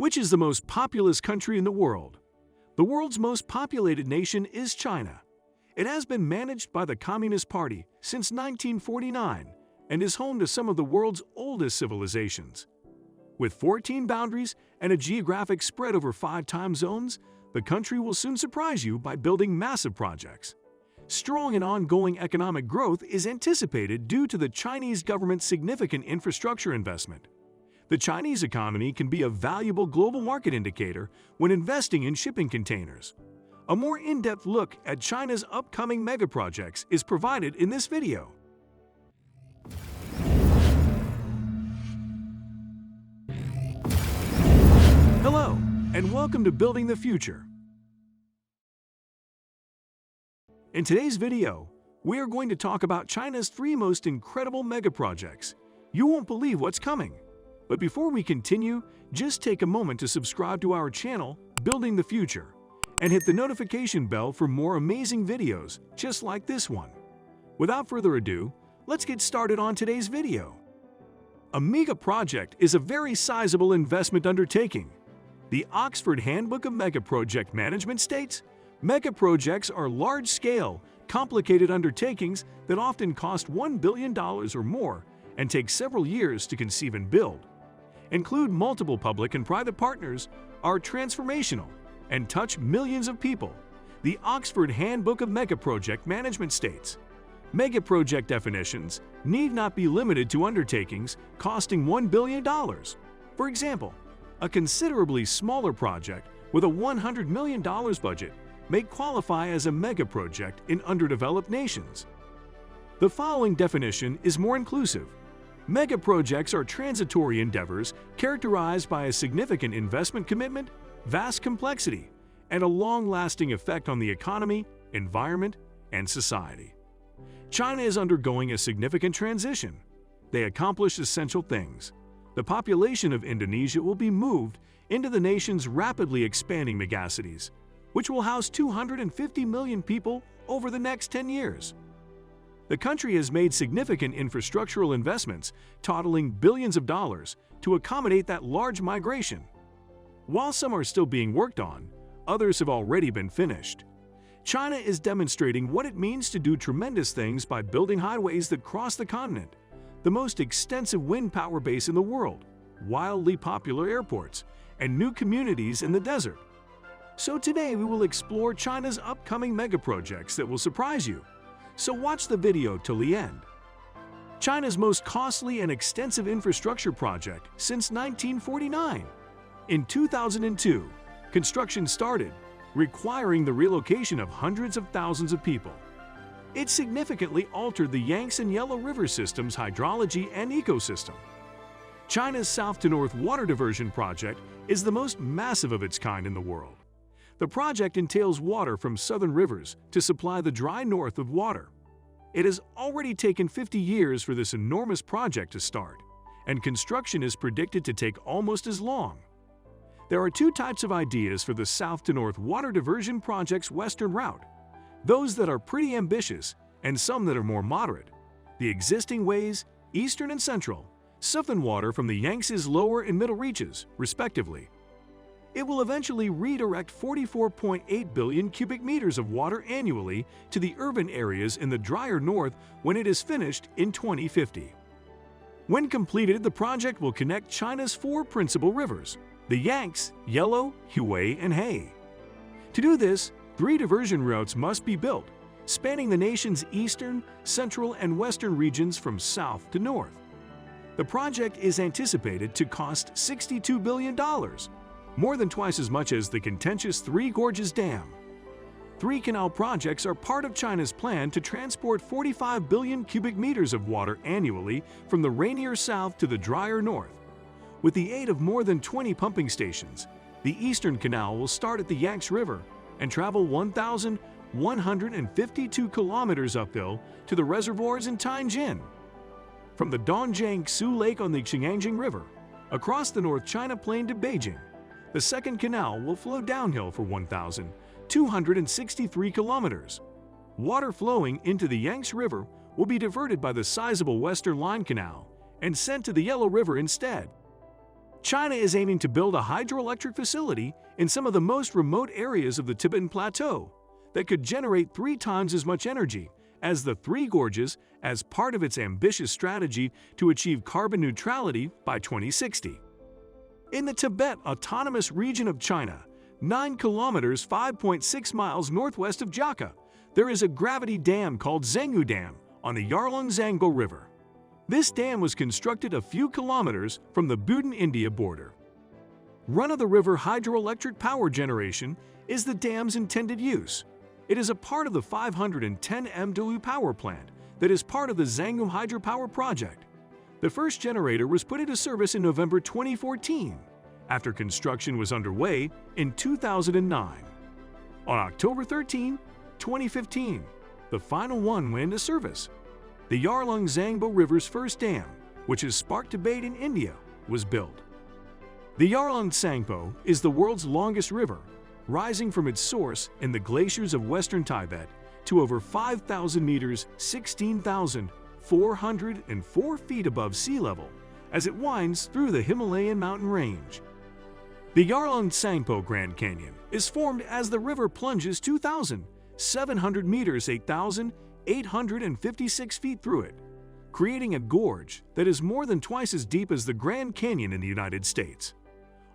Which is the most populous country in the world? The world's most populated nation is China. It has been managed by the Communist Party since 1949 and is home to some of the world's oldest civilizations. With 14 boundaries and a geographic spread over 5 time zones, the country will soon surprise you by building massive projects. Strong and ongoing economic growth is anticipated due to the Chinese government's significant infrastructure investment. The Chinese economy can be a valuable global market indicator when investing in shipping containers. A more in-depth look at China's upcoming megaprojects is provided in this video. Hello, and welcome to Building the Future. In today's video, we are going to talk about China's 3 most incredible megaprojects. You won't believe what's coming. But before we continue, just take a moment to subscribe to our channel, Building the Future, and hit the notification bell for more amazing videos just like this one. Without further ado, let's get started on today's video. A megaproject is a very sizable investment undertaking. The Oxford Handbook of Megaproject Management states, megaprojects are large-scale, complicated undertakings that often cost $1 billion or more and take several years to conceive and build. Include multiple public and private partners, are transformational, and touch millions of people. The Oxford Handbook of Megaproject Management states, megaproject definitions need not be limited to undertakings costing $1 billion. For example, a considerably smaller project with a $100 million budget may qualify as a megaproject in underdeveloped nations. The following definition is more inclusive. Megaprojects are transitory endeavors characterized by a significant investment commitment, vast complexity, and a long-lasting effect on the economy, environment, and society. China is undergoing a significant transition. They accomplish essential things. The population of Indonesia will be moved into the nation's rapidly expanding megacities, which will house 250 million people over the next 10 years. The country has made significant infrastructural investments totaling billions of dollars to accommodate that large migration. While some are still being worked on, others have already been finished. China is demonstrating what it means to do tremendous things by building highways that cross the continent, the most extensive wind power base in the world, wildly popular airports, and new communities in the desert. So today we will explore China's upcoming megaprojects that will surprise you. So watch the video till the end. China's most costly and extensive infrastructure project since 1949. In 2002, construction started, requiring the relocation of hundreds of thousands of people. It significantly altered the Yangtze and Yellow River system's hydrology and ecosystem. China's south-to-north water diversion project is the most massive of its kind in the world. The project entails water from southern rivers to supply the dry north of water. It has already taken 50 years for this enormous project to start, and construction is predicted to take almost as long. There are 2 types of ideas for the south-to-north water diversion project's western route, those that are pretty ambitious and some that are more moderate. The existing ways, eastern and central, siphon water from the Yangtze's lower and middle reaches, respectively. It will eventually redirect 44.8 billion cubic meters of water annually to the urban areas in the drier north when it is finished in 2050. When completed, the project will connect China's 4 principal rivers, the Yangtze, Yellow, Hui, and He. To do this, 3 diversion routes must be built, spanning the nation's eastern, central, and western regions from south to north. The project is anticipated to cost $62 billion, more than twice as much as the contentious Three Gorges Dam. 3 canal projects are part of China's plan to transport 45 billion cubic meters of water annually from the rainier south to the drier north. With the aid of more than 20 pumping stations, the Eastern Canal will start at the Yangtze River and travel 1,152 kilometers uphill to the reservoirs in Tianjin. From the Dongjiang-Su Lake on the Qiangjing River, across the North China Plain to Beijing, the second canal will flow downhill for 1,263 kilometers. Water flowing into the Yangtze River will be diverted by the sizable Western Line Canal and sent to the Yellow River instead. China is aiming to build a hydroelectric facility in some of the most remote areas of the Tibetan Plateau that could generate 3 times as much energy as the Three Gorges as part of its ambitious strategy to achieve carbon neutrality by 2060. In the Tibet Autonomous Region of China, 9 kilometers (5.6 miles) northwest of Jaka, there is a gravity dam called Zangbo Dam on the Yarlung Zangbo River. This dam was constructed a few kilometers from the Bhutan-India border. Run-of-the-river hydroelectric power generation is the dam's intended use. It is a part of the 510 MW power plant that is part of the Zangbo hydropower project. The first generator was put into service in November 2014, after construction was underway in 2009. On October 13, 2015, the final one went into service. The Yarlung Zangbo River's first dam, which has sparked debate in India, was built. The Yarlung Zangbo is the world's longest river, rising from its source in the glaciers of western Tibet to over 5,000 meters (16,404 feet) above sea level as it winds through the Himalayan mountain range. The Yarlung Zangbo Grand Canyon is formed as the river plunges 2,700 meters (8,856 feet) through it, creating a gorge that is more than twice as deep as the Grand Canyon in the United States.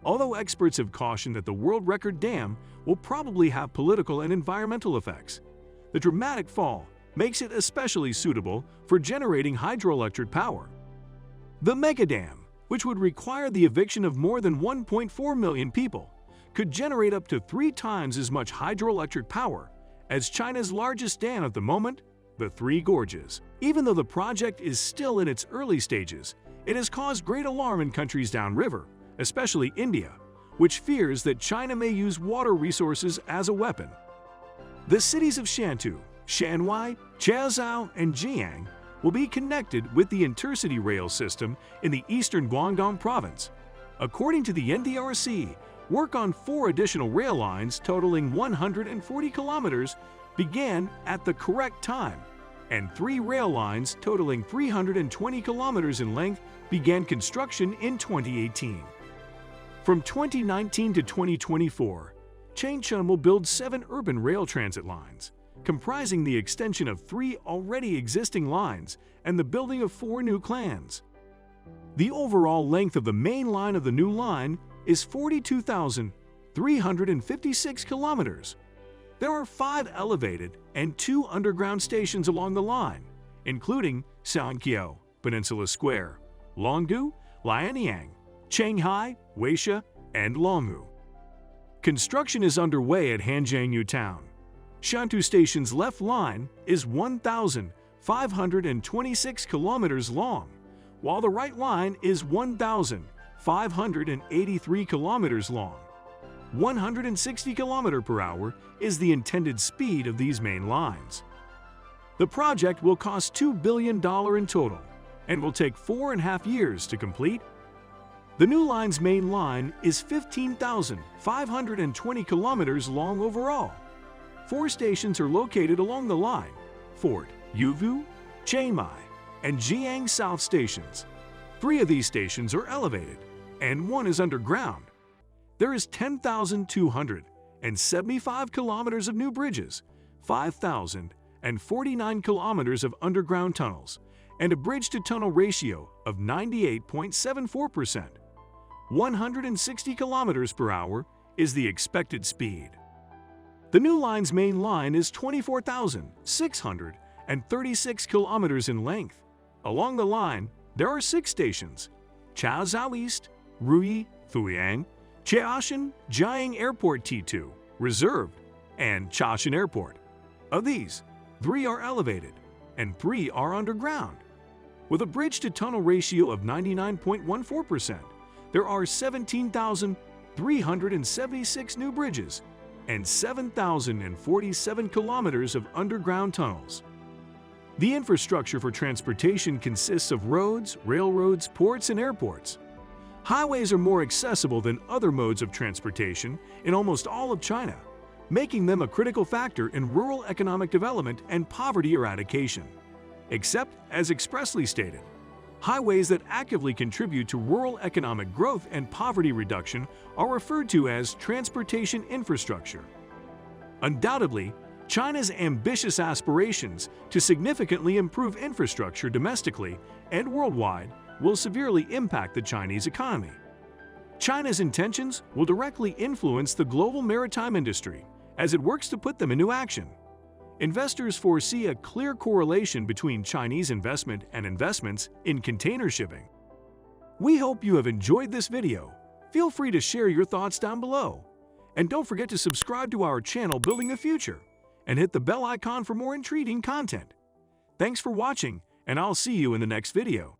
Although experts have cautioned that the world record dam will probably have political and environmental effects, the dramatic fall makes it especially suitable for generating hydroelectric power. The mega dam, which would require the eviction of more than 1.4 million people, could generate up to 3 times as much hydroelectric power as China's largest dam at the moment, the Three Gorges. Even though the project is still in its early stages, it has caused great alarm in countries downriver, especially India, which fears that China may use water resources as a weapon. The cities of Shantou, Shanwai, Chaozhou, and Jiang will be connected with the Intercity rail system in the eastern Guangdong province. According to the NDRC, work on 4 additional rail lines totaling 140 kilometers began at the correct time, and 3 rail lines totaling 320 kilometers in length began construction in 2018. From 2019 to 2024, Changchun will build 7 urban rail transit lines, comprising the extension of 3 already existing lines and the building of 4 new clans. The overall length of the main line of the new line is 42,356 kilometers. There are 5 elevated and 2 underground stations along the line, including Sanqiao, Peninsula Square, Longgu, Lianyang, Shanghai, Weisha, and Longhu. Construction is underway at Hanjiangyu Town. Shantou Station's left line is 1,526 kilometers long, while the right line is 1,583 kilometers long. 160 km/h is the intended speed of these main lines. The project will cost $2 billion in total and will take 4.5 years to complete. The new line's main line is 15,520 kilometers long overall. 4 stations are located along the line: Fort, Yuvu, Chiangmai, and Jiang South stations. 3 of these stations are elevated, and 1 is underground. There is 10,275 kilometers of new bridges, 5,049 kilometers of underground tunnels, and a bridge-to-tunnel ratio of 98.74%. 160 km/h is the expected speed. The new line's main line is 24,636 kilometers in length. Along the line, there are 6 stations: Chaozhou East, Ruyi, Fuyang, Chaoshan Jiang Airport T2, reserved, and Chaoshan Airport. Of these, 3 are elevated and 3 are underground. With a bridge-to-tunnel ratio of 99.14%, there are 17,376 new bridges and 7,047 kilometers of underground tunnels. The infrastructure for transportation consists of roads, railroads, ports, and airports. Highways are more accessible than other modes of transportation in almost all of China, making them a critical factor in rural economic development and poverty eradication. Except, as expressly stated, Highways that actively contribute to rural economic growth and poverty reduction are referred to as transportation infrastructure. Undoubtedly, China's ambitious aspirations to significantly improve infrastructure domestically and worldwide will severely impact the Chinese economy. China's intentions will directly influence the global maritime industry as it works to put them into action. Investors foresee a clear correlation between Chinese investment and investments in container shipping. We hope you have enjoyed this video. Feel free to share your thoughts down below. And don't forget to subscribe to our channel Building the Future and hit the bell icon for more intriguing content. Thanks for watching, and I'll see you in the next video.